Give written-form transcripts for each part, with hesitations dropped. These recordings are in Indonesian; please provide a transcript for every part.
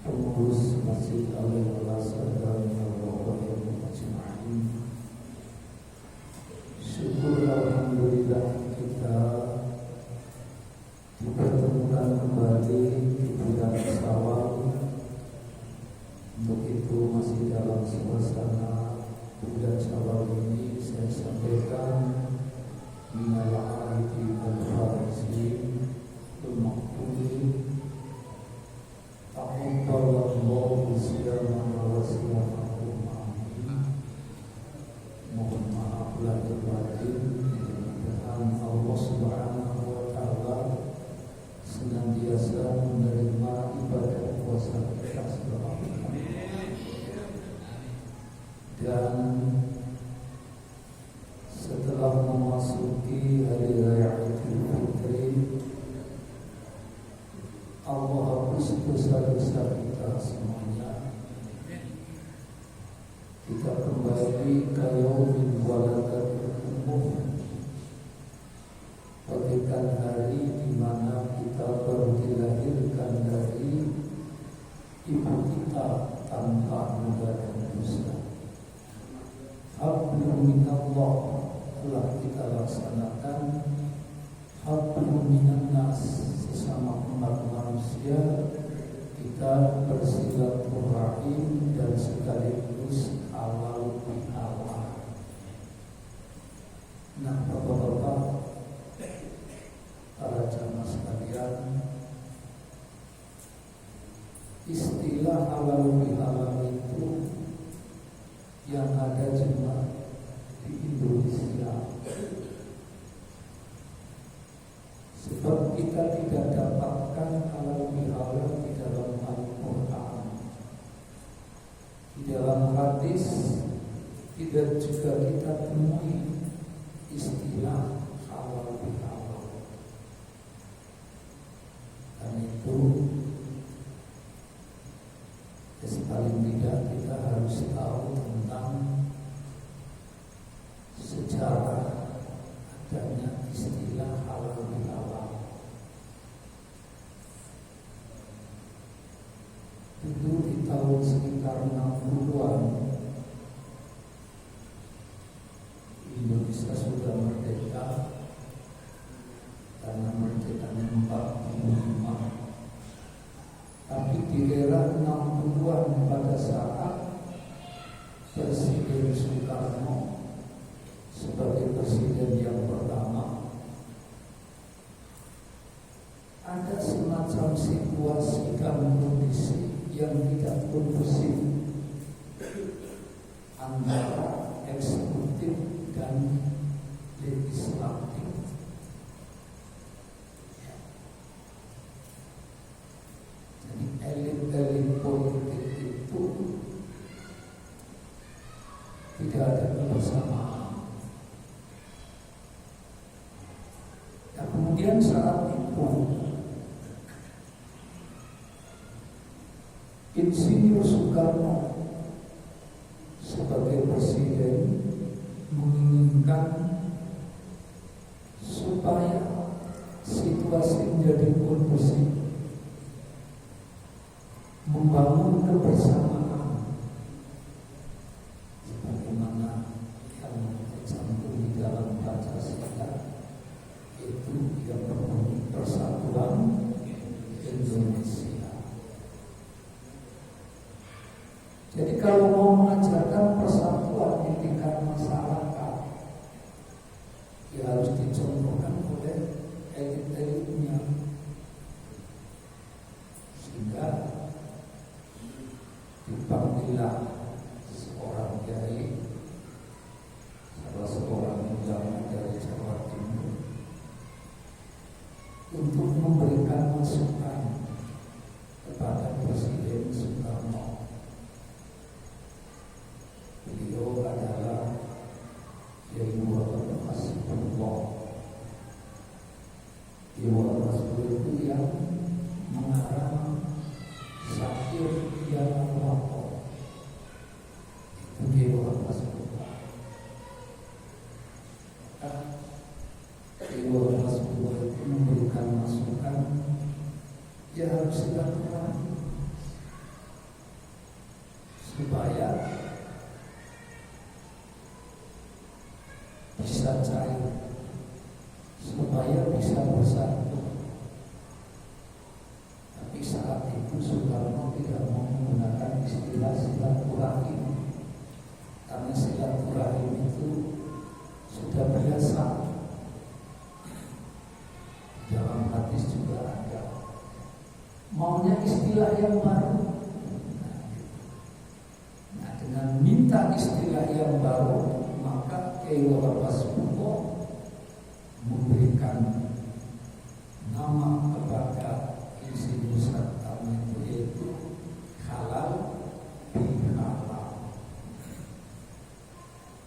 pengurus Masjid Al-Azhar dan Al-Majma'in. Syukur alhamdulillah kita dipertemukan kembali di bulan Syawal. Untuk itu masih dalam suasana bulan Syawal ini saya sampaikan minal aidin wal faizin al-maqbulin. Taqabbalallahu siyamana wa siyamakum. Mohon maaf lahir batin. Mudah-mudahan Allah Subhanahu wa taala senantiasa menerima ibadah puasa kita selama dan setelah memasuki hari raya Idul Fitri, Allah hapus dosa-dosa kita semuanya. Kita kembali ke yaumin waladatul umum, bagaikan hari di mana kita baru dilahirkan dari ibu kita tanpa noda dan dosa. Hablum minallah telah kita laksanakan. Hablum minan nas, sesama umat manusia kita bersilaturahim dan sekaligus halal bihalal. Nah, bapak-bapak, para jamaah sekalian, istilah halal bihalal itu yang ada cuma di Indonesia. Sebab kita tidak dapatkan halal bihalal di dalam Al-Quran, di dalam hadis tidak juga kita temui istilah halal bihalal. Dan itu paling tidak kita harus tahu tentang sejarah adanya istilah halal bihalal. Itu di tahun sekitar 60-an Indonesia sudah merdeka, karena merdekanya 45. Tapi di era 60-an pada saat Presiden Soekarno sebagai presiden yang pertama, ada semacam situasi dan kondisi yang tidak kondusif antara eksekutif dan legislatif. Jadi elit-elit politik itu tidak ada kebersamaan. Dan kemudian saat itu Insinyur Soekarno sebagai presiden situasi menjadi kondusif, membangun kebersamaan sebagaimana yang tercantum di dalam Pancasila, itu yang berbunyi Persatuan Indonesia. Jadi kalau mau mengajarkan persatuan di tingkat masyarakat, ya harus dicontohkan oleh elit-elitnya, sehingga dipanggillah seorang kiai, salah seorang ulama dari Jawa Timur, untuk memberikan masukan kepada Presiden Soekarno. Beliau adalah Kiai Muhammad Hasbullah. Kiai Muhammad Hasbullah itu yang mengarang Syakir yang Wako. Itu Kiai Muhammad Hasbullah. Kiai Muhammad Hasbullah itu memberikan masukan, ya harus silaturahmi supaya bisa cair, supaya bisa bersatu. Tapi saat itu Soekarno tidak mau menggunakan istilah silaturahim, karena silaturahim itu sudah biasa. Dalam hadis juga ada. Maunya istilah yang baru. Nah, dengan minta istilah yang baru, maka Kiai Muhammad Hasbullah memberikan nama kepada isi Nusantara itu, yaitu halal bihalal.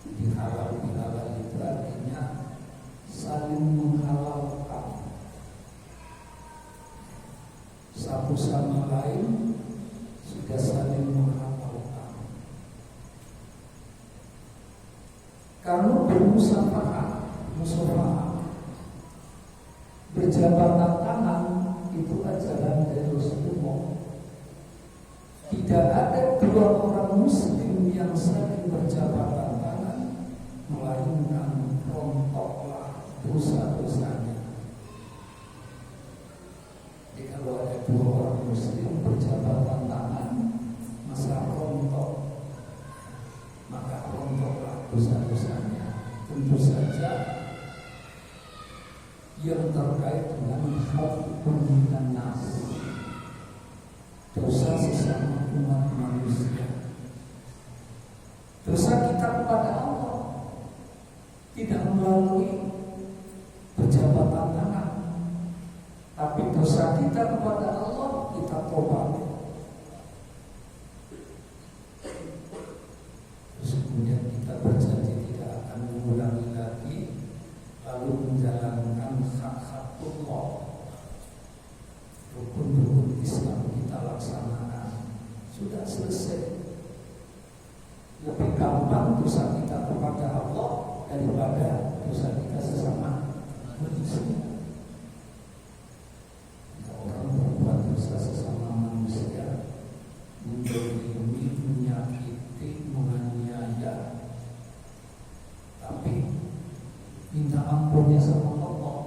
Jadi halal bihalal itu artinya saling menghalalkan satu sama lain, sudah saling menghalalkan. Kalau bermusafahah, berjabatan tangan, itu ajaran dari Rasulullah. Tidak ada dua orang muslim yang saling berjabatan tangan, melainkan rontoklah dosa-dosanya. Jadi kalau ada dua orang muslim berjabatan tangan, masa rontok, maka rontoklah dosa-dosanya. Tentu saja yang terkait dengan hukum dan nas, dosa sesama umat manusia. Dosa kita kepada Allah tidak melalui berjabatan tangan, tapi dosa kita kepada Allah kita tobat. Terus kemudian kita berjanji tidak akan mengulangi lagi, lalu menjalankan hak-hak Allah. Rukun-rukun Islam kita laksanakan, sudah selesai. Lebih gampang dosa kita kepada Allah daripada dosa kita sesama manusia. Orang berbuat dosa sesama manusia, menzalimi, menyakiti, menganiaya, tapi minta ampunnya sama Allah,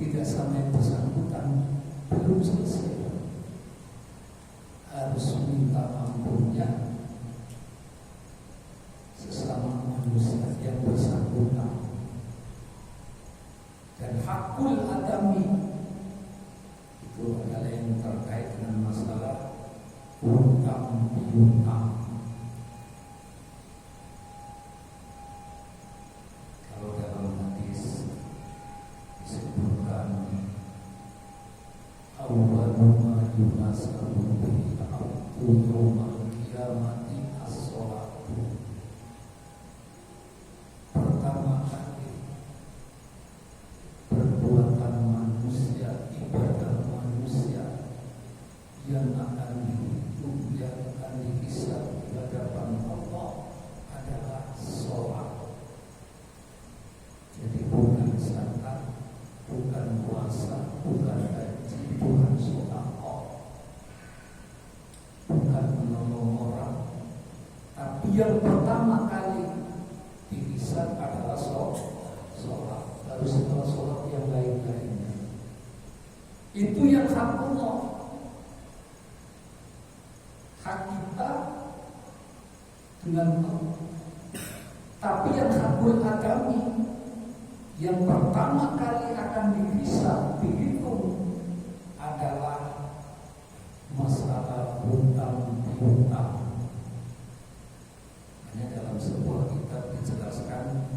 tidak sama yang bersangkutan, belum selesai. Harus minta ampunnya sesama manusia yang bersangkutan. Dan hakul adami itu adalah yang terkait dengan masalah hutang piutang. Kalau dalam hadis disebutkan awwalu ma yuhasabu bihi al-'abdu yawmal qiyamati as-shalatu. Pertama kali perbuatan manusia, ibadah manusia yang akan dihitung, yang akan dihisab masa, bukan gaji, bukan sedekah, bukan menolong orang. Tapi yang pertama kali dihisab adalah sholat. Lalu setelah sholat yang lain-lainnya. Itu yang hak Allah. Hak kita dengan Allah. Tapi yang hakul adami, yang pertama kali akan dihisab, dihitung adalah masalah hutang piutang. Hanya dalam sebuah kitab dijelaskan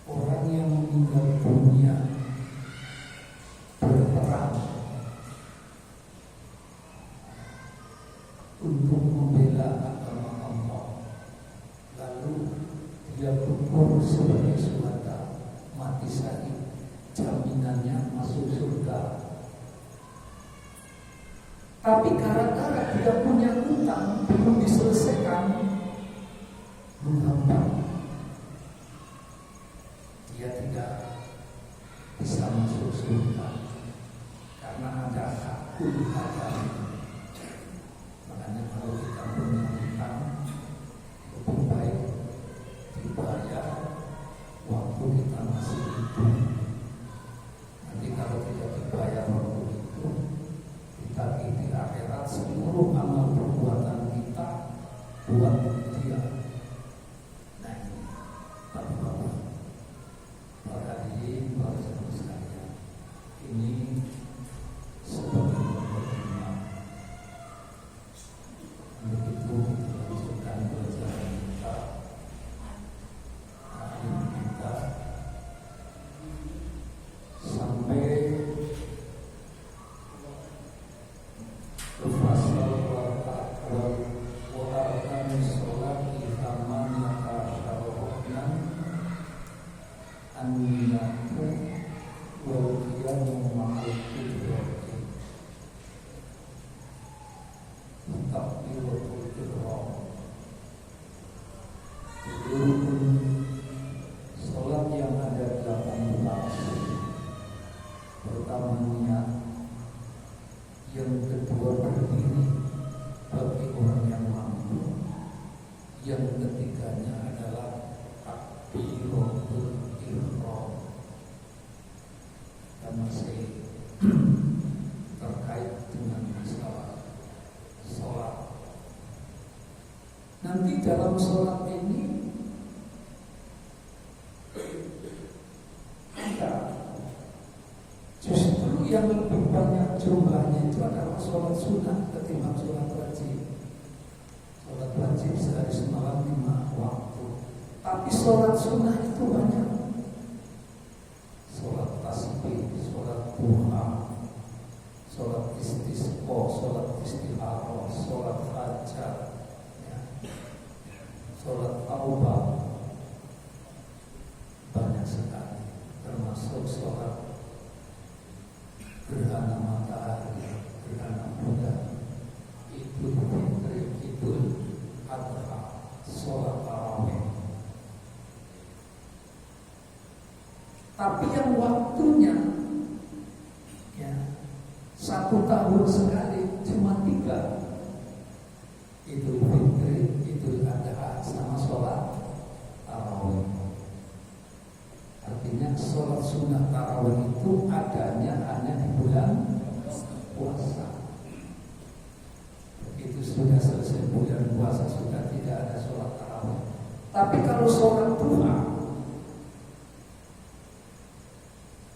orang yang meninggal dunia berperang untuk membela agama Allah, lalu dia gugur sebagai syuhada, mati syahid, jaminannya masuk surga. Tapi gara-gara dia punya utang belum diselesaikan, menghambat, dia tidak bisa masuk surga karena ada hakul adami. Makanya kalau kita punya utang, lebih baik dibayar waktu kita masih hidup. Nanti kalau tidak dibayar waktu itu, kita di akhirat seluruh amal perbuatan kita buat dia. Nah ini, tapi Bapak, para hadirin, para saudara sekalian, ini sebagai penerima. Untuk itu kita lanjutkan pelajaran kita. Kita sampai ke fasal wa arkan sholati amanata syarahnan an-niyatu wal qiyamu ma'al qudrati takbiratul ihram. Rukun sholat yang ada 18. Pertama niat, yang kedua berdiri bagi orang yang mampu, yang ketiganya adalah takbiratul ihram. Dan masih terkait dengan masalah sholat. Nanti dalam sholat ini justru yang lebih banyak jumlahnya itu adalah sholat sunnah ketimbang sholat wajib. Sholat wajib sehari semalam 5 waktu, tapi sholat sunnah itu banyak. Sholat tasbih, sholat duha, sholat istisqa, sholat istikharah, sholat hajat, ya, sholat taubah, banyak sekali, termasuk sholat gerhana matahari, gerhana bulan, Idul Fitri, Idul Adha, sholat tarawih. Tapi yang waktunya ya 1 tahun sekali cuma 3, Idul Fitri, Idul Adha, sama sholat tarawih. Artinya sholat sunnah tarawih itu adanya hanya di bulan puasa. Begitu sudah selesai bulan puasa sudah tidak ada sholat tarawih. Tapi kalau sholat duha,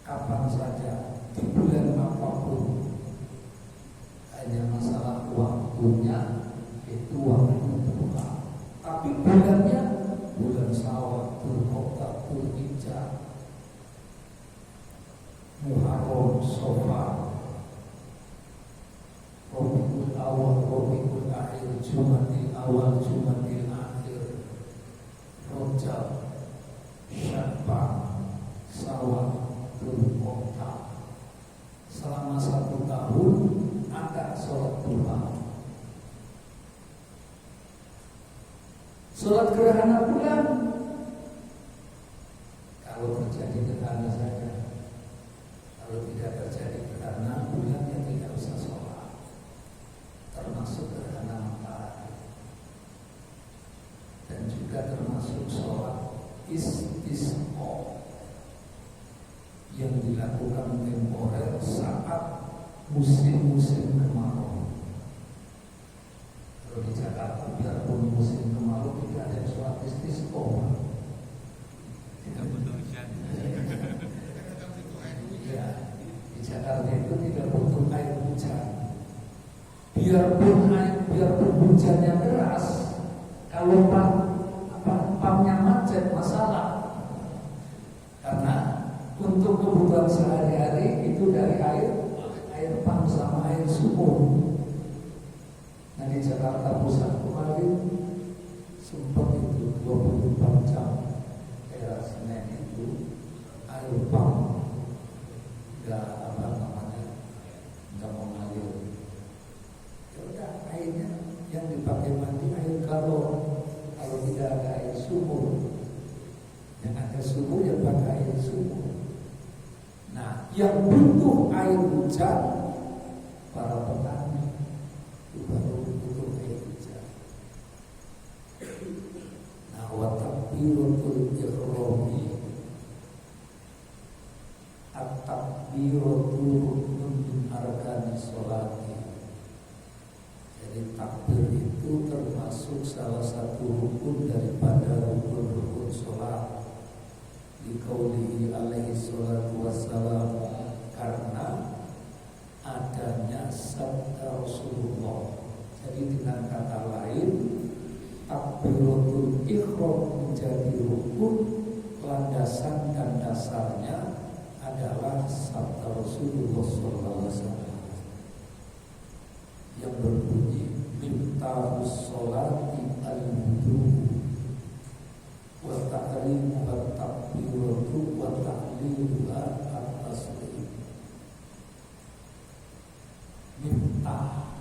kapan saja di bulan apapun, hanya masalah waktunya itu waktu duha. Tapi bulannya bulan Syawal, Dzulqa'dah, Dzulhijjah, Muharram, Safar, Rabiul Awal, Rabiul Akhir, Jumadil Awal, Jumadil Akhir, Rajab, Sya'ban, Syawal, Dzulqa'dah. Selama 1 tahun ada sholat duha. Sholat gerhana bulan, kalau terjadi gerhana saja pokok yang dilakukan temporer saat musim-musim kemarau. Kalau di Jakarta biarpun musim kemarau tidak ada yang sholat istisqa. Tidak butuh hujan. Ya, di Jakarta itu tidak butuh air hujan. Biarpun hujannya deras, kalau pumpnya macet masalah. Karena untuk kebutuhan sehari-hari itu dari air pump sama air sumur. Nah di Jakarta Pusat kemarin sempat itu 24 jam era Senin itu air pump nggak mengalir. Ya udah, airnya yang dipakai mandi air galon. Kalau tidak ada air sumur, yang ada sumur ya pakai air sumur. Nah, yang butuh air hujan para petani itu baru butuh air hujan. Nah, wa takbiratul ihrami at-takbiratu ruknun min arkanis sholati. Jadi takbir itu termasuk salah satu rukun daripada rukun-rukun sholat. Liqaulihi alaihi salatu wassalam, karena adanya sabda Rasulullah. Jadi dengan kata lain, takbiratul ihram menjadi rukun, landasan dan dasarnya adalah sabda Rasulullah SAW yang berbunyi miftahus sholati al-wudu wa ta'rimu wa takbiratu wa ta'liluha at-taslim. Miftah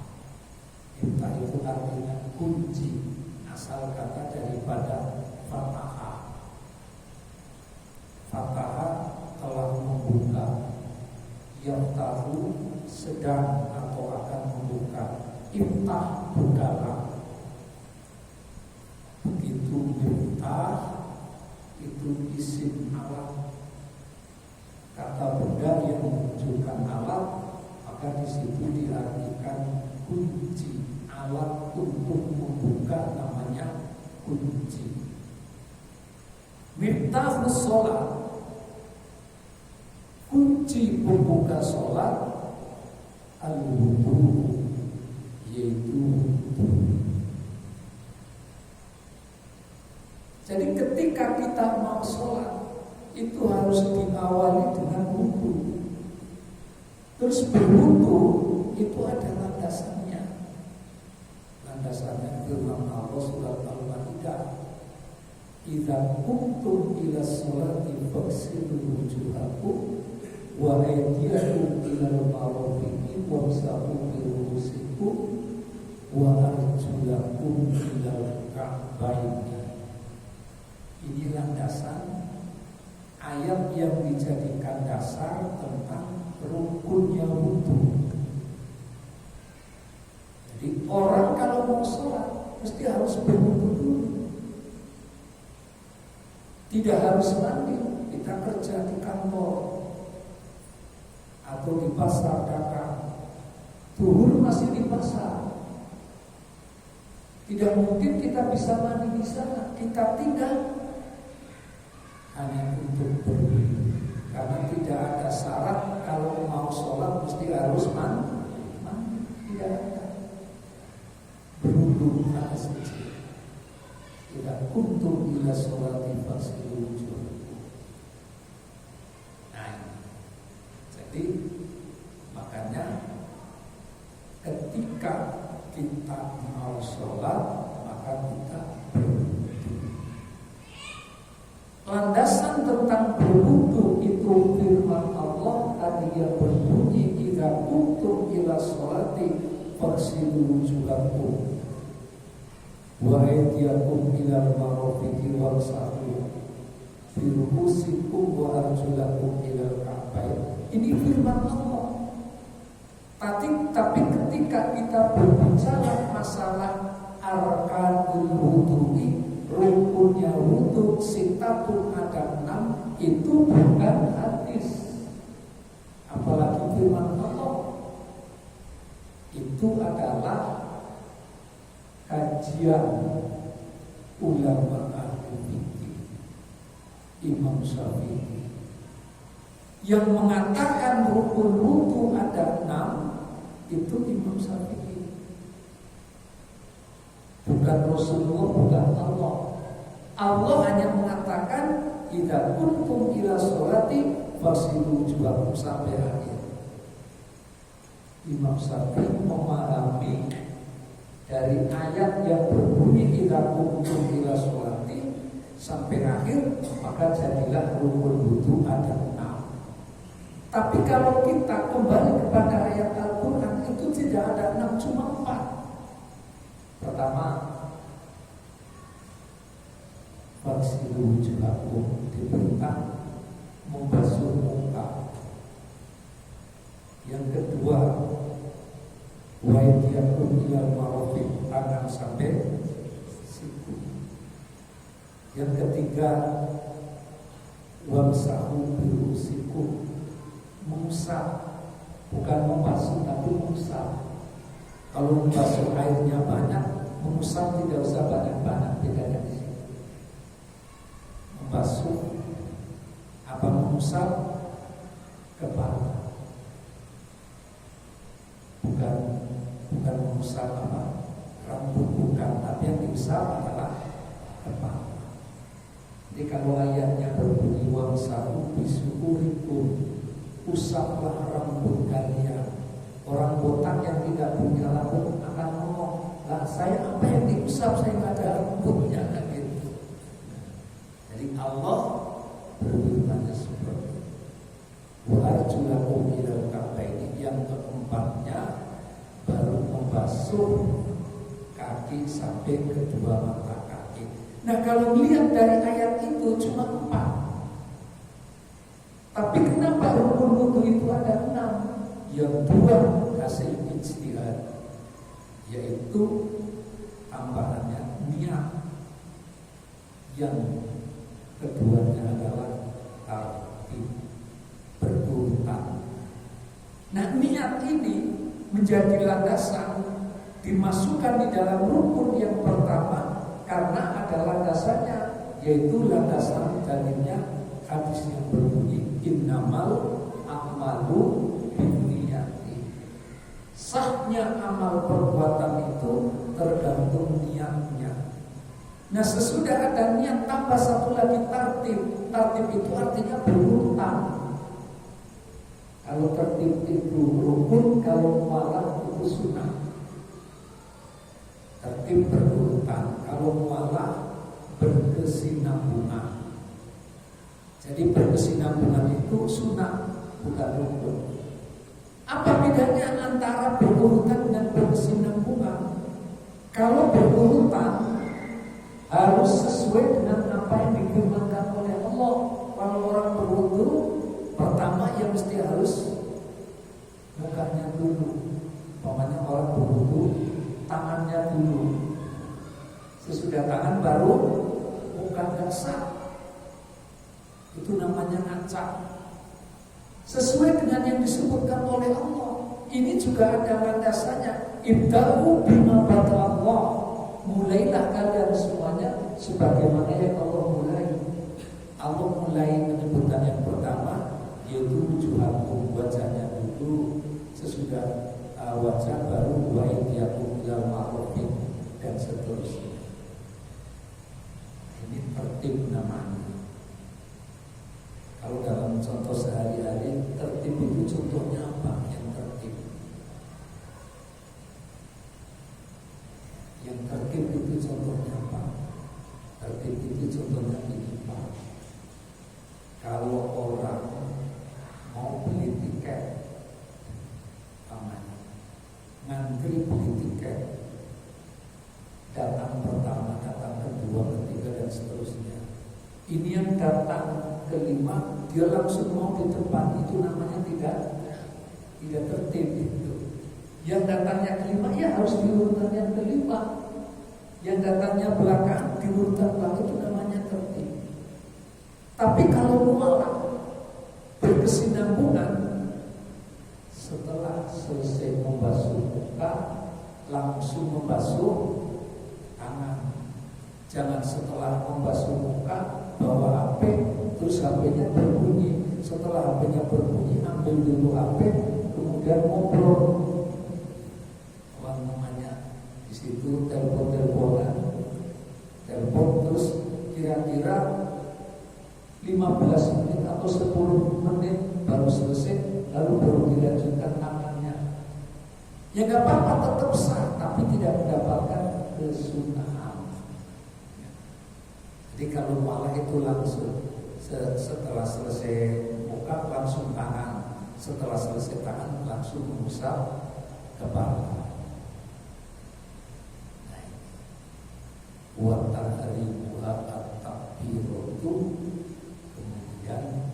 itu artinya kunci, asal kata daripada fatahah. Fatahah telah membuka, yaftahu sedang atau akan membuka, iftah bukalah. Begitu miftah itu isim alat, kata benda yang menunjukkan alat, maka di situ diartikan kunci. Alat untuk membuka namanya kunci. Miftahus sholat, kunci pembuka sholat, al-wudu, yaitu wudu. Jadi ketika kita mau sholat itu harus diawali dengan wudu. Terus berwudu itu ada landasannya. Landasannya firman Allah surat Al-Maidah, idza qumtum ila sholati faghsilu wujuhakum wa aydiyakum ila al-marafiqi wamsahu bi ru'usikum wa arjulakum ila al-ka'bayn. Ini landasan ayat yang dijadikan dasar tentang rukunnya wudu. Jadi orang kalau mau sholat mesti harus berwudu dulu. Tidak harus mandi. Kita kerja di kantor atau di pasar dagang, zuhur masih di pasar. Tidak mungkin kita bisa mandi di sana. Kita tinggal hanya untuk berwudu. Karena tidak ada syarat kalau mau sholat mesti harus mandi. Tidak ada. Berwudu hanya saja. Tidak kuntum ila sholati faghsilu wujuhakum. Nah, jadi makanya ketika kita mau sholat maka kita berwudu. Landasan tentang berwudu itu firman Allah tadi yang berbunyi idza kuntum ila sholati faghsilu wujuhakum wa aydiyakum ilal marafiqi wamsahu bi ru'usikum wa arjulakum ilal ka'bayn. Ini firman Allah. Tapi ketika kita berbicara masalah arkanul wudu'i, rukunnya wudu, sitatun ada 6, itu bukan hadis, apalagi firman Allah. Itu adalah kajian ulama ahli fikih Imam Syafi'i yang mengatakan rukun wudu ada 6. Itu Imam Syafi'i, bukan Rasulullah, bukan Allah. Allah hanya mengatakan idza kuntum ila sholati fasilu wujuhakum sampai akhir. Imam Syafi'i memahami dari ayat yang berbunyi idza kuntum ila sholati sampai akhir, maka jadilah rukun wudu ada 6. Tapi kalau kita kembali kepada ayat Al-Quran, itu tidak ada 6, cuma 4. Pertama, faksilu wujuhakum, diperintah membasuh muka. Yang kedua, wa yadiyakum ilal marafiq, tangan sampai siku. Yang ketiga, wamsahu birusikum, mengusap, bukan membasuh tapi mengusap. Kalau membasuh airnya banyak, mengusap tidak usah banyak-banyak, bedanya di sini. Membasuh apa mengusap kepala, bukan mengusap apa rambut, bukan, tapi yang diusap adalah kepala. Jadi kalau ayatnya berbunyi wamsahu bisuhurikum, usaplah rambut kalian. Orang botak yang tidak punya rambut akan ngomong, lah saya apa yang diusap, saya nggak ada rambutnya, gitu. Jadi Allah berfirman seperti itu. Wa arjulakum ilal ka'baini, yang keempatnya baru membasuh kaki sampai kedua mata kaki. Nah, kalau melihat dari ayat itu cuma 4. Tapi kenapa rukun wudu itu ada 6? Yang 2 hasil ijtihad, yaitu tambahannya niat. Yang keduanya adalah tartib, berurutan. Nah, niat ini menjadi landasan dimasukkan di dalam rukun yang pertama karena ada landasannya, yaitu landasan dalilnya hadis yang berbunyi innamal a'malu binniyati. Sahnya amal perbuatan itu tergantung niatnya. Nah, sesudah ada niat tambah satu lagi tartib. Tartib itu artinya berurutan. Kalau tertib itu rukun, kalau mualah itu sunnah. Tertib berurutan, kalau mualah berkesinambungan. Jadi berkesinambungan itu sunnah, bukan rukun. Apa bedanya antara berurutan dan berkesinambungan? Kalau berurutan harus sesuai dengan apa yang difirmankan oleh Allah. Kalau orang berwudu, pertama yang mesti harus mukanya dulu. Pokoknya orang berwudu, tangannya dulu. Sesudah tangan baru muka sah. Itu namanya ngacak. Sesuai dengan yang disebutkan oleh Allah. Ini juga ada landasannya. Ibda'u bima bada Allah. Mulailah kalian semuanya sebagaimana yang Allah mulai. Allah mulai menyebutkan yang pertama, yaitu wujuhakum, wajahnya dulu. Sesudah wajah baru wa idiyakum ilal ma'rufin dan seterusnya. Ini tertib namanya. Kalau dalam contoh sehari-hari, tertib itu contohnya apa? Yang tertib. Yang tertib itu contohnya apa? Tertib itu contohnya ini, Pak. Kalau orang mau beli tiket, ngantri beli tiket, datang pertama, datang kedua, ketiga dan seterusnya. Ini yang datang kelima, dia langsung mau di depan, itu namanya tidak tertib itu. Yang datangnya kelima, ya harus di urutan yang kelima. Yang datangnya belakang, di urutan belakang, itu namanya tertib. Tapi kalau mual selesai membasuh muka langsung membasuh tangan. Jangan setelah membasuh muka bawa HP terus HP-nya berbunyi. Setelah HP-nya berbunyi ambil dulu HP kemudian ngobrol. Namanya di situ telepon terus kira-kira 15 menit atau 10 menit baru selesai, lalu baru dilanjutkan tangannya. Ya nggak apa-apa, tetap sah, tapi tidak mendapatkan kesunahan. Jadi kalau malah itu langsung setelah selesai muka langsung tangan, setelah selesai tangan langsung mengusap kepala. Wa tahrimuha at-takbiratu, kemudian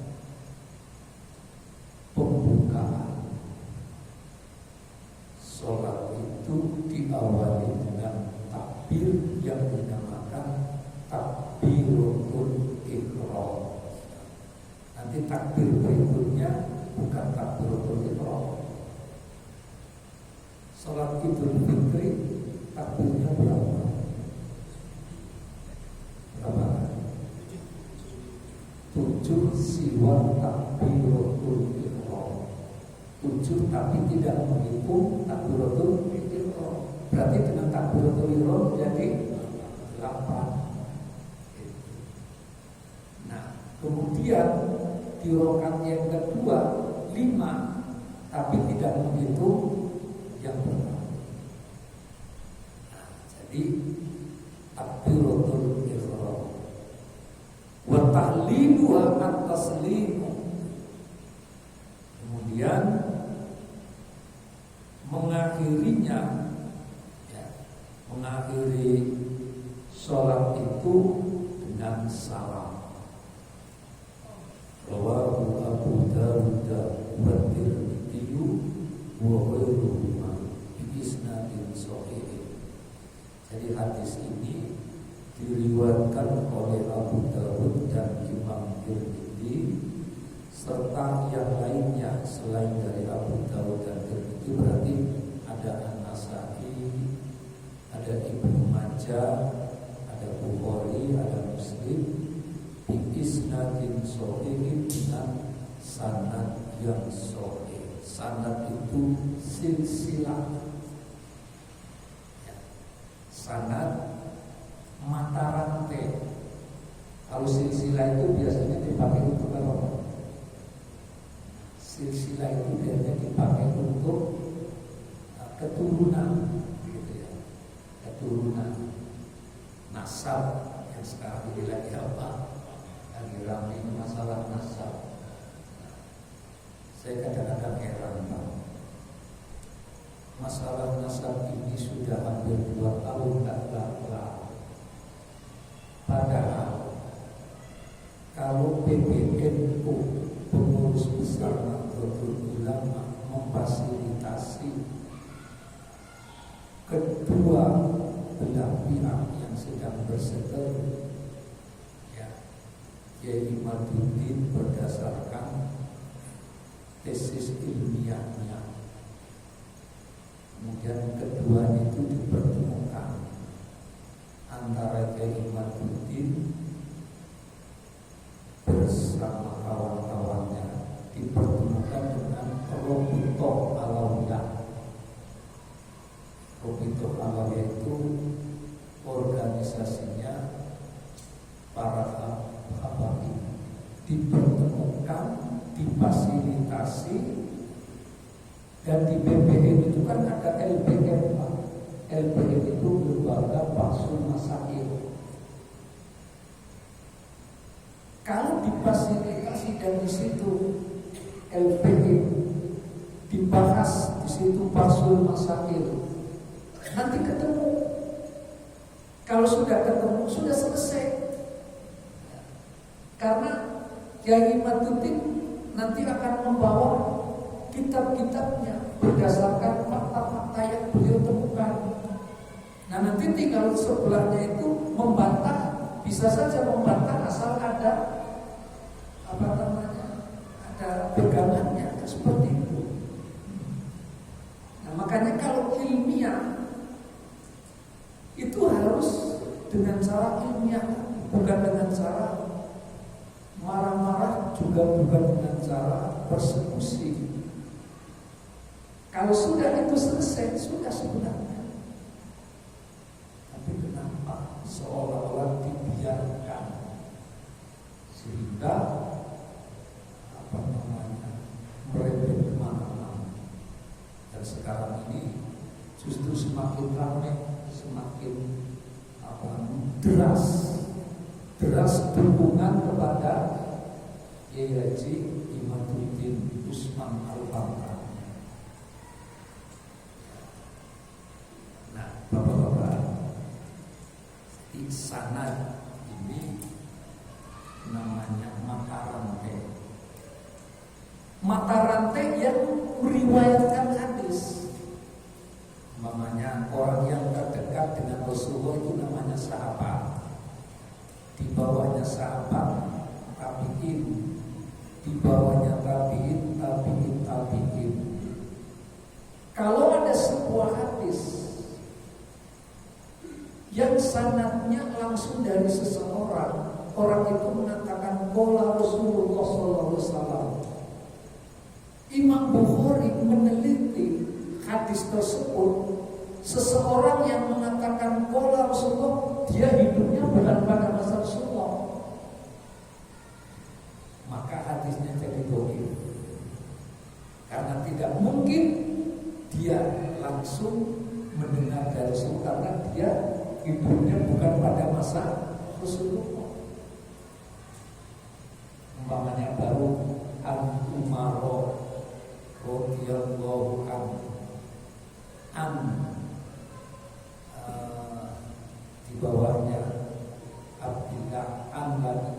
pembukaan sholat itu diawali dengan takbir yang dinamakan takbiratul ihram. Nanti takbir berikutnya bukan takbiratul ihram. Sholat Idul Fitri takbirnya berapa? 7 siwa takbiratul ihram. 7 tapi tidak menghitung takbiratul ihram. Berarti dengan takbiratul ihram jadi 8. Nah, kemudian di rakaat yang kedua 5 tapi tidak menghitung yang pertama. Nah, jadi takbiratul ihram. Wa tahliluha at-taslimu. Kemudian mengakhirinya, ya, mengakhiri sholat itu dengan salam. Rawahu Abu Dawud wa Tirmidzi wa ghairuhuma bi isnadin shahih. Jadi hadis ini diriwayatkan oleh Abu Dawud dan Imam Tirmidzi serta yang lainnya selain dari Abu Dawud dan Tirmidzi, berarti ada An-Nasa'i, ada Ibnu Majah, ada Bukhari, ada Muslim bi isnadin shahih, dengan sanad yang shahih. Sanad itu silsilah, ya. Sanad mata rantai. Kalau silsilah itu biasanya dipakai untuk apa? Silsilah itu biasanya dipakai untuk keturunan, gitu ya. Keturunan, nasab yang sekarang ini lagi apa? Lagi ramai masalah nasab. Saya kadang-kadang heran, Pak. Masalah nasab ini sudah hampir 2 tahun tak lalu. Padahal kalau PBNU, pengurus besar Nahdlatul Ulama, memfasilitasi kedua belah pihak yang sedang berseteru, ya, Kiai Imaduddin berdasarkan tesis ilmiahnya, kemudian kedua itu dipertemukan antara Kiai Imaduddin bersama kawan-kawannya, dipertemukan dengan Robito Alawiyah. Robito Alawiyah itu organisasinya para habaib, dipertemukan, difasilitasi, dan di BPN itu kan ada LPM, Pak. LPM itu lembaga Ba'sul Masail. Kalau difasilitasi dan di situ LPM dibahas, di situ Ba'sul Masail, nanti ketemu. Kalau sudah ketemu, sudah selesai. Karena Kiai Imaduddin nanti akan membawa kitab-kitabnya berdasarkan fakta-fakta yang beliau temukan. Nah, nanti tinggal sebelahnya itu membantah, bisa saja membantah asal ada ada pegangannya, seperti itu. kalau ilmiah itu harus dengan cara ilmiah, bukan dengan cara marah-marah, juga bukan dengan cara persekusi. Kalau sudah itu selesai, sudah sebenarnya. Tapi kenapa seolah-olah dibiarkan sehingga merembet kemana-mana. Dan sekarang ini justru semakin ramai, semakin deras dukungan kepada Kiai Haji Imaduddin Usman Al-Bangka. Nah, Bapak-bapak, di sana ini namanya mata rantai. Mata rantai yang meriwayatkan hadis. Namanya orang yang terdekat dengan Rasulullah itu namanya sahabat. Di bawahnya sahabat tabi'in, di bawahnya tabi'in, tabi'in. Kalau ada sebuah hadis yang sanadnya langsung dari seseorang, orang itu mengatakan qala Rasulullah sallallahu alaihi wasallam. Imam Bukhari meneliti hadis tersebut. Seseorang yang mengatakan qala Rasulullah, dia hidupnya bukan pada masa Rasulullah, maka hadisnya jadi dhaif. Karena tidak mungkin dia langsung mendengar dari Rasul, karena dia hidupnya bukan pada masa Rasulullah. Umpamanya baru Umar radhiyallahu anhu, di bawahnya Abdillah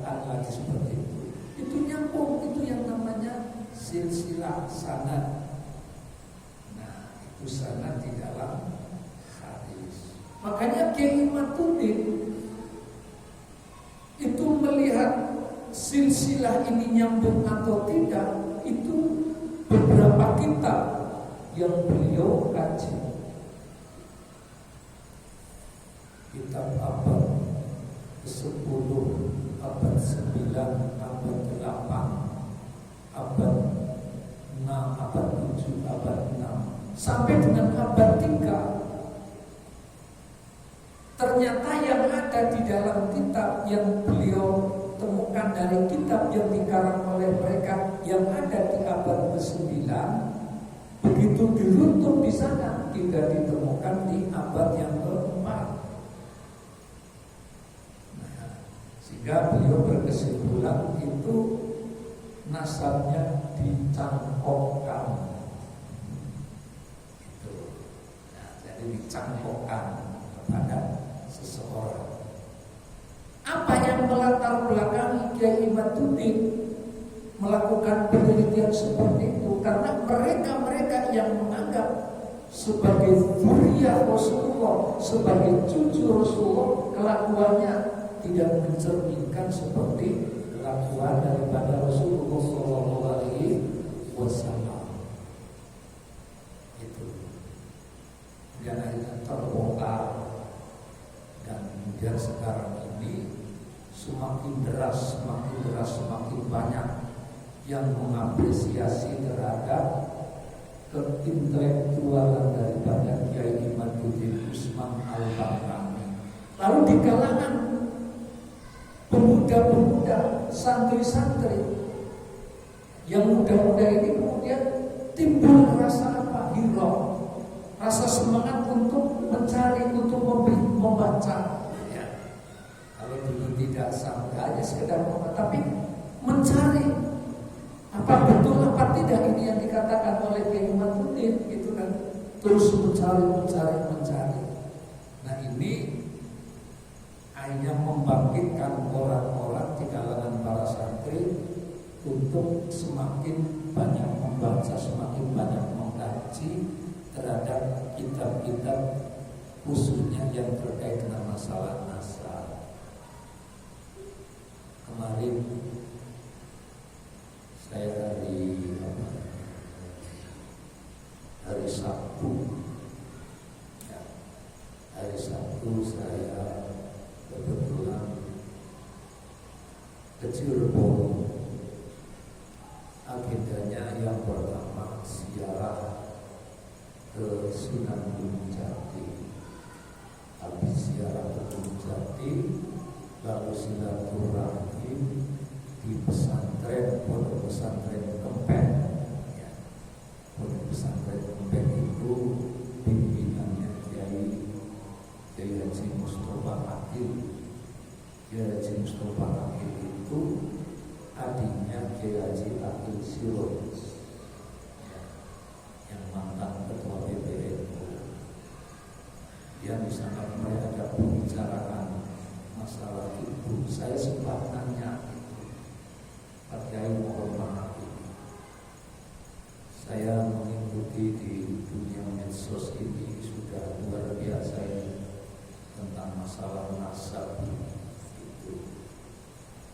lagi seperti itu. Itu nyambung, itu yang namanya silsilah sanad. Nah, itu sanad di dalam hadis. Makanya Kiai Imaduddin itu melihat silsilah ini nyambung atau tidak, itu beberapa kitab yang beliau kaji. Kitab abad ke-10, abad 9, abad 8, abad 6, abad 7, abad 6, sampai dengan abad 3. Ternyata yang ada di dalam kitab yang beliau temukan dari kitab yang dikarang oleh mereka yang ada di abad ke-9, begitu diruntuh di sana, tidak ditemukan di abad yang ke-4. Sehingga beliau berkesimpulan itu nasabnya dicangkokkan. Itu. Nah, jadi dicangkokkan kepada seseorang. Apa yang melatar belakangi Kiai Imaduddin melakukan penelitian seperti itu? Karena mereka yang menganggap sebagai dzurriyyah Rasulullah, sebagai cucu Rasulullah, kelakuannya tidak mencerminkan seperti kelakuan daripada Rasulullah sallallahu alaihi wasallam. Itu. Dan akhirnya terbongkar. Dan kemudian sekarang ini semakin deras, semakin banyak yang mengapresiasi terhadap keintelektualan daripada Kiai Imaduddin Usman Al-Bangka. Lalu di kalangan pemuda-pemuda, santri-santri yang muda-muda ini kemudian timbul rasa hirau, rasa semangat untuk mencari, untuk membaca. Ya. Kalau dulu tidak sampai hanya sekedar membaca, tapi mencari apa betul apa tidak ini yang dikatakan oleh Kiai Imaduddin, gitu kan? Terus mencari. Nah, ini hanya membangkitkan orang-orang di kalangan para santri untuk semakin banyak membaca, semakin banyak mengkaji terhadap kitab-kitab khususnya yang terkait dengan masalah nasab. Kemarin saya hari Sabtu Cirebon. Agendanya yang pertama ziarah ke Sunan Gunung Jati. Habis ziarah ke Gunung Jati, lalu silaturahim di pesantren, pondok pesantren Kempeng. Ya. Pondok pesantren Kempeng itu pimpinannya Kiai Haji Mustafa Akil. Kiai Haji Mustafa Akil itu adiknya Kiai Haji Akil Siroj, ya, yang mantan ketua PBNU. Dia di sana mulai ada pembicaraan masalah itu. Saya sempat nanya itu, Pak Kiai mohon maaf ini, saya mengikuti di dunia medsos ini sudah luar biasa ini tentang masalah nasab itu.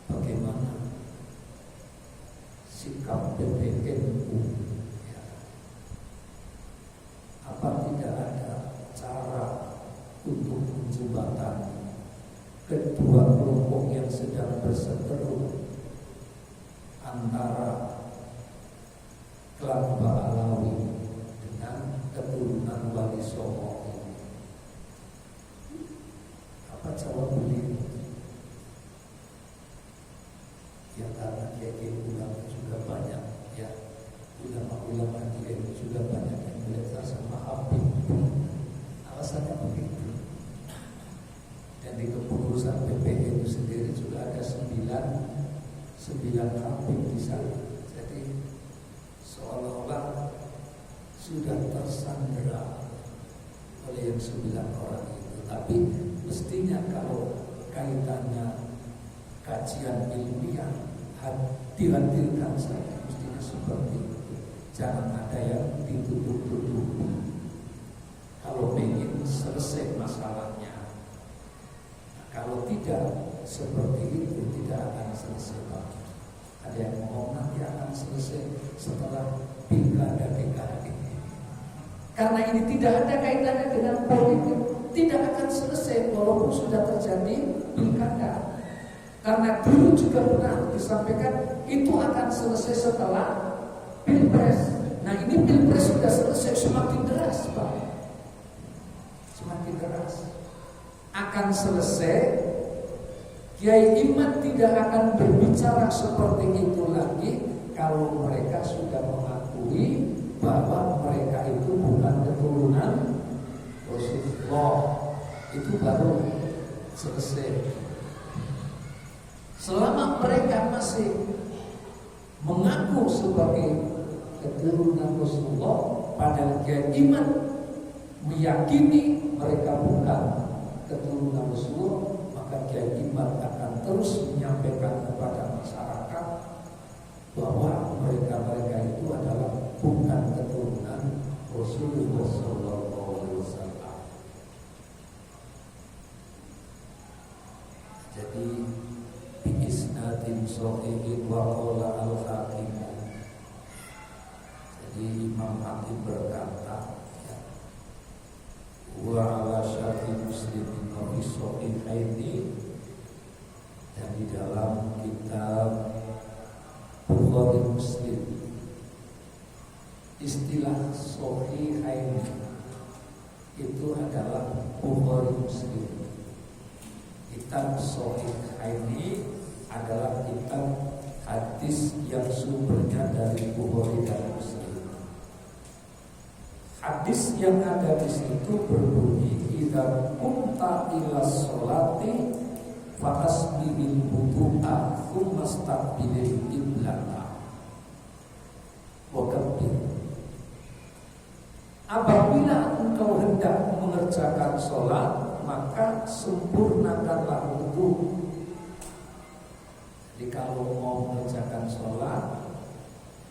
Bagaimana sikap PBNU? Ya. Apa tidak ada cara untuk menjembatani kedua kelompok yang sedang berseteru antara klan Ba'alawi dengan keturunan Wali Songo ini? Apa jawab beliau? Ya karena kiai ulama juga banyak, ya ulama-ulama kiai juga banyak yang belajar sama Habib. Alasannya begitu. Dan di kepengurusan PPN itu sendiri juga ada 9 Habib di sana. Jadi seolah-olah sudah tersandera oleh yang 9 orang itu. Tapi mestinya kalau kaitannya kajian ilmiah dihadirkan saja, mestinya seperti itu. Jangan ada yang ditutup-tutupi. Kalau ingin selesai masalahnya, nah, kalau tidak seperti itu tidak akan selesai. Ada yang ngomong nanti akan selesai setelah pilkada DKI. Karena ini tidak ada kaitannya dengan politik, tidak akan selesai walaupun sudah terjadi pilkada. Karena dulu juga pernah disampaikan itu akan selesai setelah pilpres. Nah ini pilpres sudah selesai, semakin deras Pak, semakin deras. Akan selesai, Kiai Iman tidak akan berbicara seperti itu lagi kalau mereka sudah mengakui bahwa mereka itu bukan keturunan Rasulullah. Itu baru selesai. Selama mereka masih mengaku sebagai keturunan Rasulullah, padahal Kiai Iman meyakini mereka bukan keturunan Rasulullah, maka Kiai Iman akan terus menyampaikan kepada masyarakat bahwa mereka itu adalah bukan keturunan Rasulullah SAW. Jadi biisnatin sohihin wa qala al-hakim. Jadi Imam Hakim berkata, wa ala syarti muslimin wa fi sohihaini, dan di dalam kitab Bukhari Muslim istilah sohihaini itu adalah Bukhari Muslim. Kitab sohihaini adalah kitab hadis yang sumbernya dari Bukhari dan Muslim. Hadis yang ada di situ berbunyi, idza qumta ila sholati fa'asbighil wudu'a tsumma istaqbilil qiblata wa kabbir. Apabila engkau hendak mengerjakan sholat, maka sempurnakanlah wudu. Jadi kalau mau mengerjakan sholat,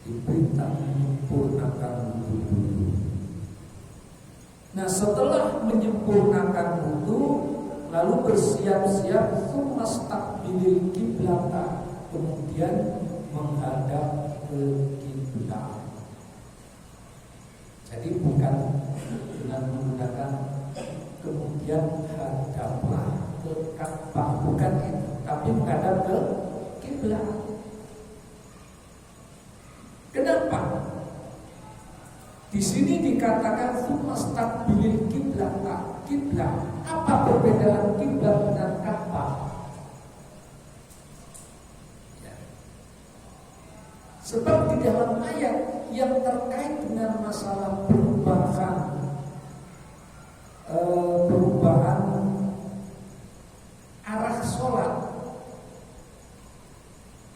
diperintah menyempurnakan wudu dulu. Nah setelah menyempurnakan wudu, lalu bersiap-siap tsumastaqbilil qiblata, kemudian menghadap ke kiblat. Jadi bukan dengan menggunakan kemudian hadaplah ke Ka'bah, bukan itu, tapi menghadap ke kiblat. kiblat. Kenapa? Di sini dikatakan sumastaqbilil kiblat. Kiblat. Apa perbedaan kiblat dengan Ka'bah? Ya. Sebab di dalam ayat yang terkait dengan masalah perubahan arah sholat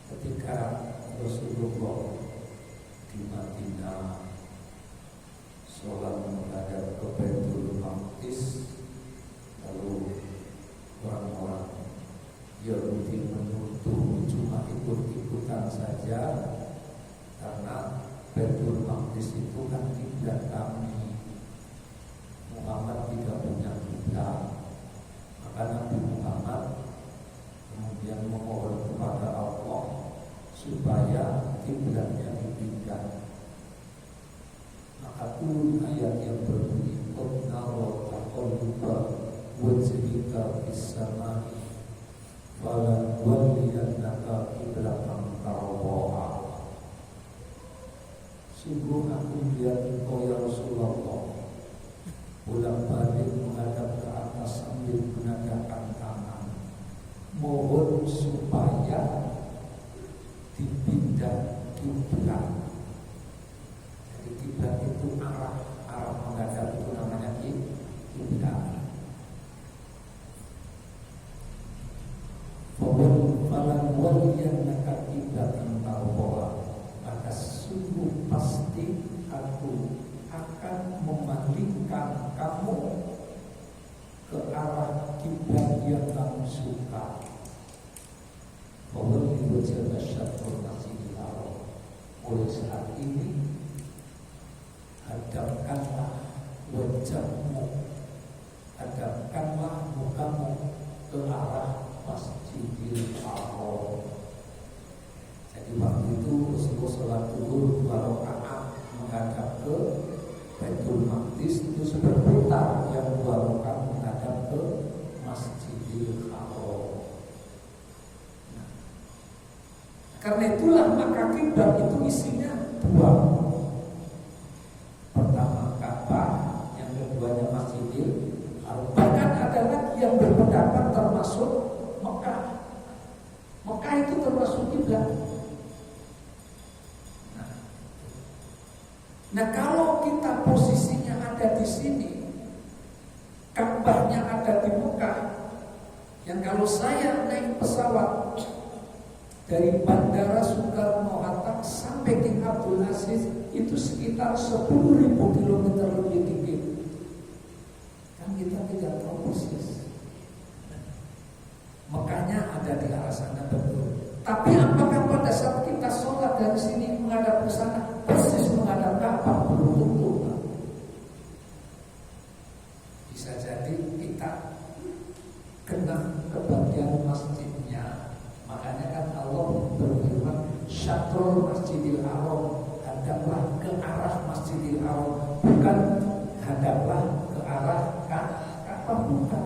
ketika Rasulullah di Madinah sholat menghadap ke Baitul Maqdis, lalu orang-orang Yahudi menuduh cuma ikut-ikutan saja karena Baitul Maqdis itu kan kiblat kami. Muhammad tidak punya kiblat, maka Nabi Muhammad kemudian memohon kepada Allah supaya kiblatnya dipindah. Maka turun ayat yang berbunyi qad nara taqalluba wajhika fis samai falan walliyannaka qiblatan tardaha. Sungguh aku melihat engkau ya Rasulullah bolak-balik menghadap ke atas sambil menadahkan tangan, mohon supaya dipindah kiblat. Jadi kiblat itu arah menghadap itu namanya kiblat. Falan waliyannaka qiblatan tardaha, maka sungguh pasti aku akan memalingkan kamu ke arah kiblat yang kamu suka. Bahwa itu jaga syatrul masjidil haram. Oleh saat ini hadapkanlah wajahmu, hadapkanlah mukamu ke arah Masjidil Haram. Jadi waktu itu Rasulullah sholat zuhur 2 rakaat menghadap ke Baitul Maqdis, itu berputar yang 2 rakaat menghadap ke Masjidil Haram. Nah, karena itulah maka kiblat itu isinya 2. Pertama Ka'bah, yang keduanya Masjidil Haram. Bahkan ada lagi yang berpendapat termasuk Mekah. Mekah itu termasuk kiblat. Nah, kalau kita posisinya ada di sini, Ka'bahnya ada di Mekah, yang kalau saya naik pesawat dari Bandara Soekarno-Hatta sampai King Abdul Aziz itu sekitar 10.000 kilometer lebih tinggi. Kan kita tidak tahu persis. Mekahnya ada di arah sana betul. Tapi apakah pada saat kita sholat dari sini menghadap ke sana persis menghadap Ka'bah? Belum tentu. Bisa jadi kita kena ke bagian masjidnya. Makanya kan Allah berfirman syatrul masjidil haram, hadaplah ke arah Masjidil Haram, bukan hadaplah ke arah Ka'bah, bukan,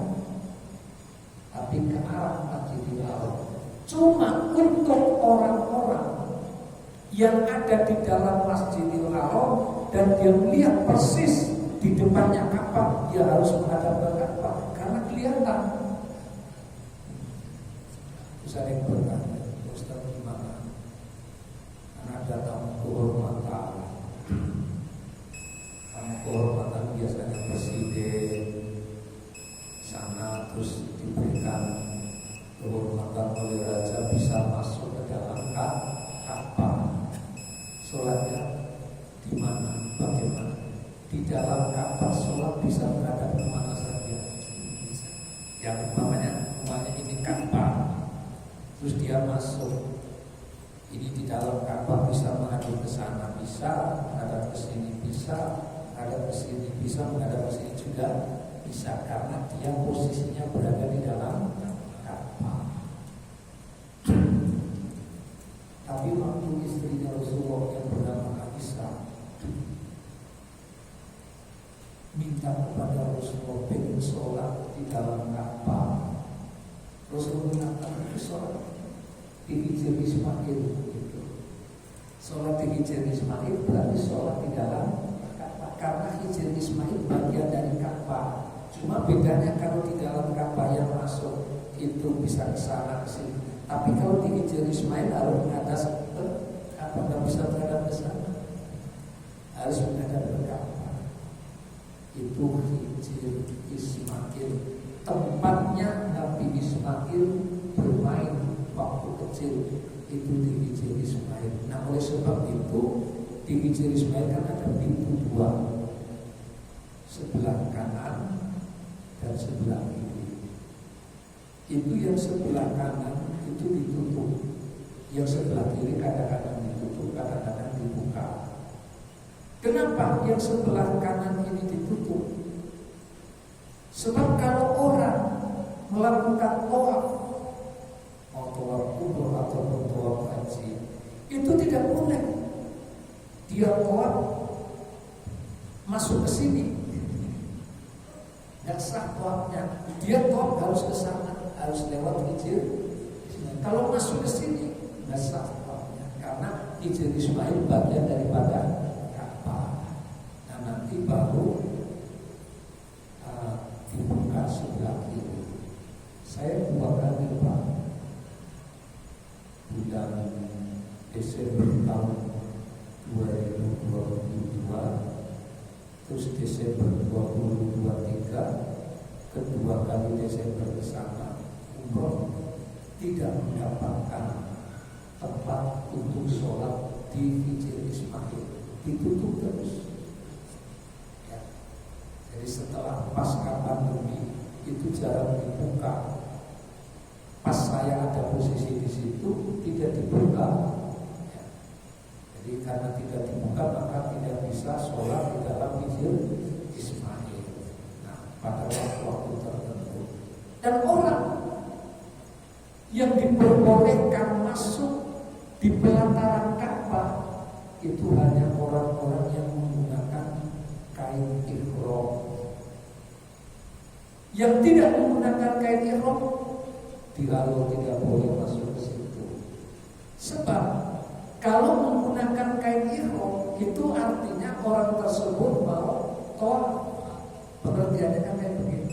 tapi ke arah Masjidil Haram. Cuma untuk orang-orang yang ada di dalam Masjidil Haram dan dia melihat persis di depannya Ka'bah, dia harus menghadap ke Ka'bah karena kelihatan. Terus ada yang bertanya, Ustaz gimana? Karena ada tamu kehormatan. Tamu kehormatan biasanya presiden sana, terus diberikan kehormatan oleh raja bisa masuk ke dalam Ka'bah. Sholatnya di mana? Bagaimana? Di dalam Ka'bah sholat bisa menghadap kemana saja. Yang umpamanya ini Ka'bah, terus dia masuk. Ini di dalam Ka'bah bisa menghadap ke sana, bisa menghadap ke sini, bisa menghadap ke sini, bisa menghadap ke sini juga bisa, karena dia posisinya berada di dalam Ka'bah. Tapi waktu istrinya Rasulullah yang bernama Aisyah minta kepada Rasulullah pengen sholat di dalam Ka'bah, Rasulullah mengatakan sholat di Hijr Ismail gitu. Sholat di Hijr Ismail berarti sholat di dalam Ka'bah, karena Hijr Ismail bagian dari Ka'bah. Cuma bedanya kalau di dalam Ka'bah yang masuk itu bisa ke sana ke sini. Tapi kalau di Hijr Ismail harus menghadap apa, nggak bisa menghadap ke sana, harus menghadap ke Ka'bah. Itu Hijr Ismail, tempatnya Nabi Ismail bermain waktu kecil, itu di Hijr Ismail. Nah oleh sebab itu di Hijr Ismail kan ada pintu dua, sebelah kanan dan sebelah kiri. Itu yang sebelah kanan itu ditutup, yang sebelah kiri kadang-kadang ditutup, kadang-kadang dibuka. Kenapa yang sebelah kanan ini ditutup? Sebab kalau orang melakukan tawaf, mau tawaf kubur ataupun tawaf haji, itu tidak boleh dia tawaf masuk ke sini, nggak sah tawafnya. Dia tawaf harus ke sana, harus lewat Hijr. Kalau masuk ke sini nggak sah tawafnya, karena Hijr Ismail bagian daripada Ka'bah. Nah nanti baru dibuka sebelah kiri. Saya 2 kali Pak, bulan Desember tahun 2022, terus Desember 2023, kedua kali Desember ke sana umroh, tidak mendapatkan tempat untuk sholat di Hijr Ismail, ditutup terus. Ya. Jadi setelah pasca pandemi itu jarang dibuka. Pas saya ada posisi di situ tidak dibuka. Ya. Jadi karena tidak dibuka maka tidak bisa sholat di dalam Hijr Ismail. Nah, pada waktu tertentu. Dan orang yang diperbolehkan masuk di pelataran Ka'bah itu hanya orang-orang yang menggunakan kain ihram. Yang tidak menggunakan kain ihram dihalau, tidak boleh masuk ke situ. Sebab kalau menggunakan kain ihram itu artinya orang tersebut mau tawaf. Pengertiannya kan kayak begitu.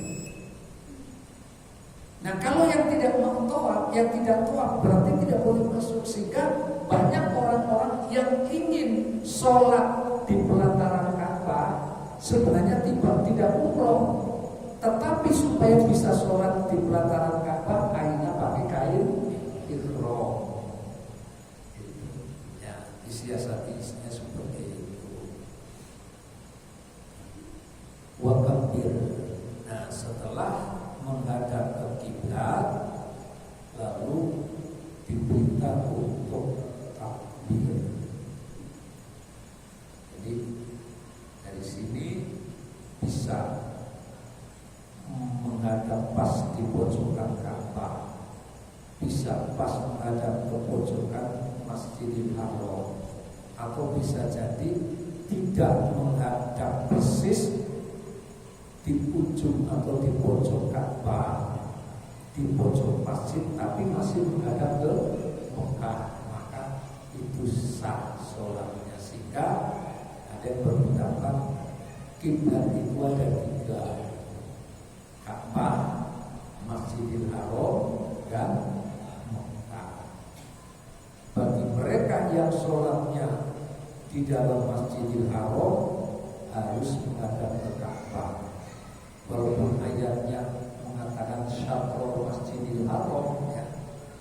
Nah kalau yang tidak mau tawaf, yang tidak tawaf berarti tidak boleh masuk. Sehingga banyak orang-orang yang ingin sholat di pelataran Ka'bah sebenarnya tidak umroh, tetapi supaya bisa sholat di pelataran Ka'bah akhirnya pakai kain ihram. Ya, disiasatinya seperti itu. Wakabir. Nah setelah menghadap ke kiblat, lalu diminta untuk takbir. Jadi dari sini bisa menghadap pas di pojokan Ka'bah, bisa pas menghadap ke pojokan Masjidil Haram, atau bisa jadi tidak menghadap persis di ujung atau di pojok Ka'bah, di pojok masjid, tapi masih menghadap ke Mekah, maka itu sah sholatnya. Sehingga ada yang berpendapat kiblat itu ada 3, Ka'bah, Masjidil Haram, dan Mekah. Bagi mereka yang sholatnya di dalam Masjidil Haram harus menghadap ke Ka'bah. Walaupun ayatnya mengatakan syatrul Masjidil Haram, ya,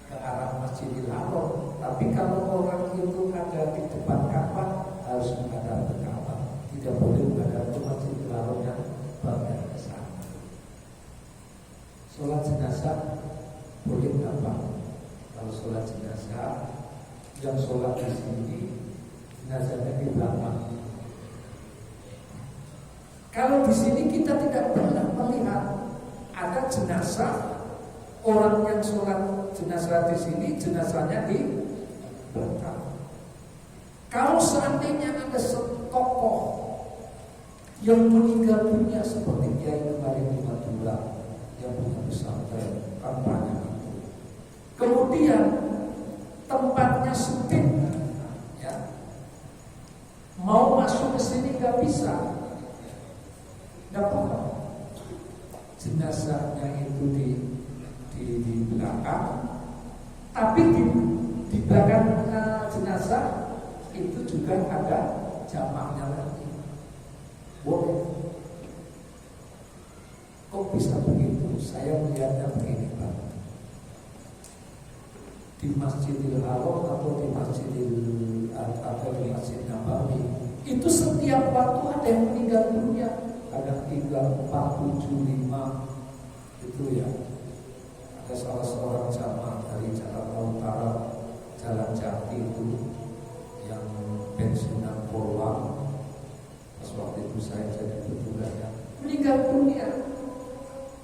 ke arah Masjidil Haram, tapi kalau orang itu ada di depan Ka'bah harus menghadap ke Ka'bah, tidak boleh menghadap ke Masjidil Haram yang bagian ke sana. Sholat jenazah boleh apa? Kalau sholat jenazah yang sholat di sini, jenazahnya di belakang. Kalau di sini kita tidak pernah melihat ada jenazah, orang yang sholat jenazah di sini, jenazahnya di belakang. Kalau seandainya ada tokoh yang meninggal dunia seperti Kiai kemarin di Madura yang punya pesantren kampanye itu, kemudian tempatnya sempit, ya. Mau masuk ke sini nggak bisa, nggak apa-apa. Jenazahnya itu di belakang, tapi di belakang jenazah itu juga ada jamaknya lagi. Boleh. Kok bisa begitu? Saya melihatnya begini, Pak. Di Masjidil Haram atau di Masjid Nabawi, itu setiap waktu ada yang meninggal dunia. Ada 3, 4, 7, 5 itu ya. Ada salah seorang jamaah dari Jakarta Utara, Jalan Jati itu yang pensiunan Polwan. Pas waktu itu saya jadi petugasnya, meninggal dunia.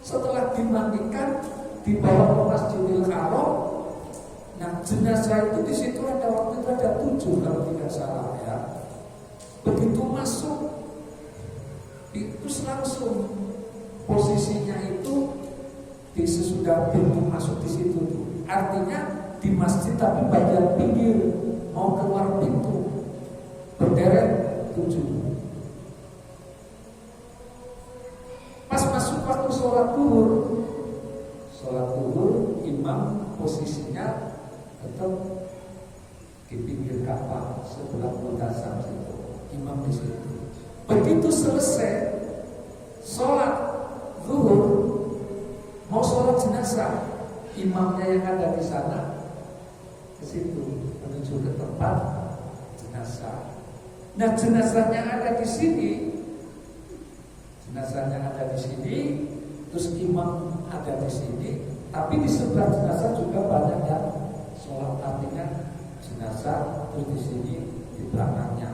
Setelah dimandikan, dibawa ke Masjidil Haram. Nah, jenazah itu di situ ada waktu itu ada 7 kalau tidak salah ya. Begitu masuk, itu langsung posisinya itu di sesudah pintu masuk di situ tuh. Artinya di masjid tapi bagian pinggir mau keluar pintu berderet 7. Pas masuk waktu sholat duhur, imam posisinya tetap di pinggir Ka'bah sebelah Mutasam situ. Imam di situ. Begitu selesai sholat zuhur, mau sholat jenazah, imamnya yang ada di sana ke situ menuju ke tempat jenazah. Nah, jenazahnya ada di sini, terus imam ada di sini, tapi di sebelah jenazah juga banyak yang sholat, artinya jenazah terus di sini di belakangnya.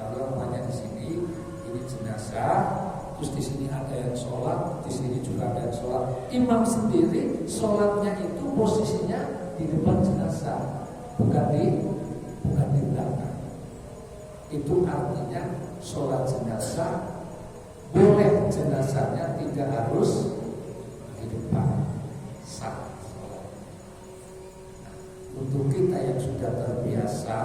Kalau banyak di sini, ini jenazah, terus di sini ada yang sholat, di sini juga ada yang sholat. Imam sendiri sholatnya itu posisinya di depan jenazah, bukan di belakang. Itu artinya sholat jenazah boleh, jenazahnya tidak harus di depan saat sholat. Nah, untuk kita yang sudah terbiasa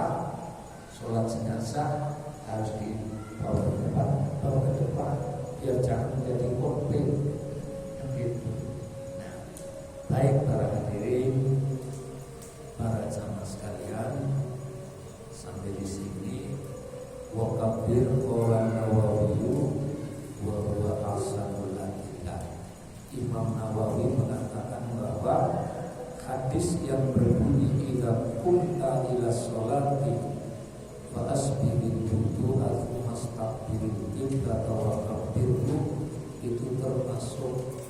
sholat jenazah harus dibawa ke depan, biar jangan menjadi konflik begitu. Nah, baik para hadirin, para jamaah sekalian, sampai di sini wa kabir qala Nawawi wa huwa ahsanul adillah. Imam Nawawi mengatakan bahwa hadis yang berbunyi idza kunta ila sholati fa asbiqil wudu'a tsumma astaqbilil qiblata wa kabbirhu, itu termasuk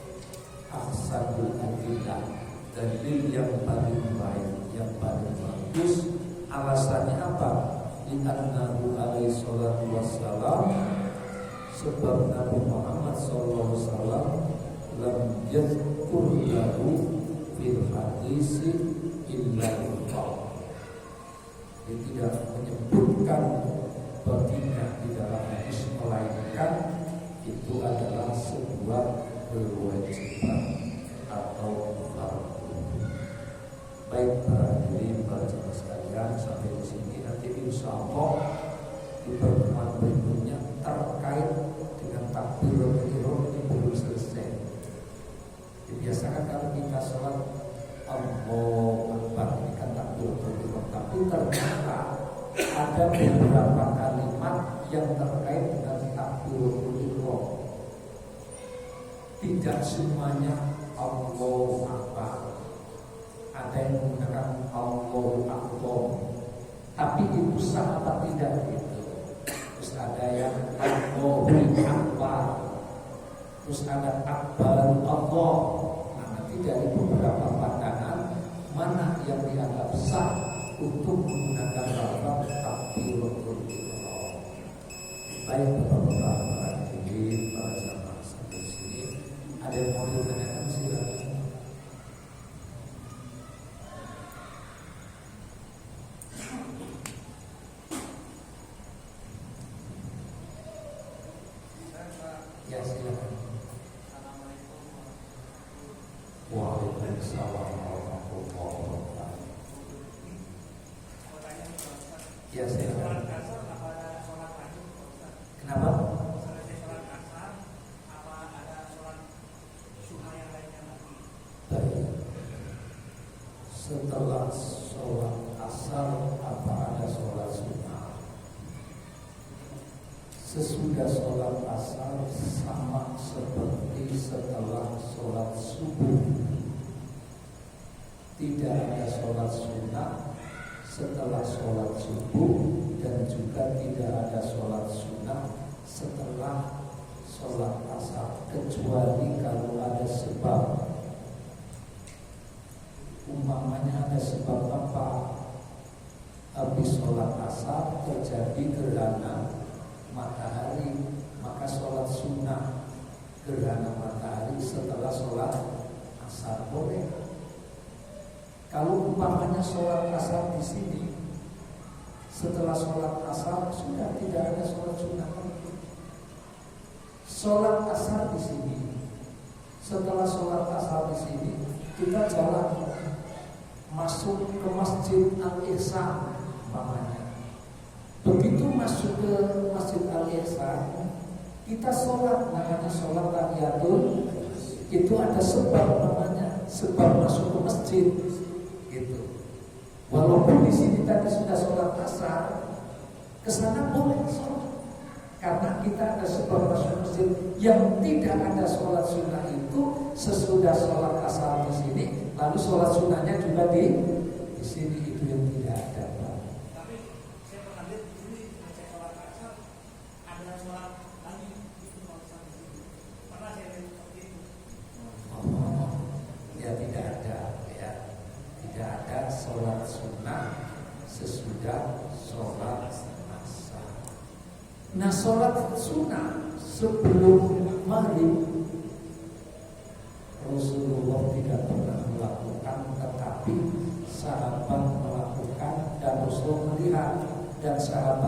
ahsanul adillah, dalil yang paling baik, yang paling bagus. Alasannya apa? Li'annahu alaihi salatu wassalam, sebab Nabi Muhammad sallallahu alaihi wasallam lam yadhkur lahu fil hadisi illa al-qaul. Dia tidak menyebutkan baginya di dalam hadis, melainkan itu adalah sebuah kewajiban atau fardu. Baik para hadirin, para jemaah sekalian, sampai di sini. Nanti insyaallah di pertemuan berikutnya terkait dengan takbiratul ihram ini belum selesai. Biasakan kalau kita sholat Allahu Akbar, ini kan takbiratul ihram, tapi ternyata ada beberapa kalimat yang terkait dengan takbiratul ihram. Tidak semuanya Allahu Akbar, ada yang menggunakan Allahu Akbar, tapi itu sah apa tidak gitu. Terus ada yang Allahu Akbar, terus ada Akbar Allah. Nah, nanti dari beberapa pandangan mana yang dianggap sah untuk menggunakan lafaz takbiratul ihram. Baik Bapak-bapak, para hadirin, para jamaah sampai sini, ada yang mau ditanyakan silakan. Ya silakan. Waalaikumsalam warahmatullahi wabarakatuh. Ya silakan. Kenapa? Baik. Setelah sholat asar apa ada sholat sunnah? Sesudah sholat asar sama seperti setelah sholat subuh. Tidak ada sholat sunnah setelah sholat subuh, dan juga tidak ada sholat sunnah setelah sholat asar, kecuali kalau ada sebab. Umpamanya ada sebab apa? Habis sholat asar terjadi gerhana matahari, maka sholat sunnah gerhana matahari setelah sholat asar boleh. Kalau umpamanya sholat asar di sini, setelah sholat asar sudah tidak ada sholat sunnah lagi. Sholat asar di sini, setelah sholat asar di sini, kita jalan masuk ke Masjid Al-Ihsan umpamanya. Begitu masuk ke Masjid Al-Ihsan, kita sholat, namanya sholat tahiyatul. Itu ada sebab, namanya sebab masuk ke masjid. Gitu. Walaupun di sini tadi sudah sholat asar, kesana boleh sholat, karena kita ada sebab masuk masjid. Yang tidak ada sholat sunnah itu sesudah sholat asar di sini, lalu sholat sunnahnya juga di sini, itu yang tidak ada. Tapi saya pernah lihat di sini saya sholat asar ada sholat lagi itu sholat di sini. Pernah saya lihat seperti itu. Ya tidak ada, ya tidak ada sholat sunnah sesudah sholat asar. Nah, sholat sunnah sebelum maghrib Rasulullah tidak pernah melakukan, tetapi sahabat melakukan dan Rasul melihat, dan sahabat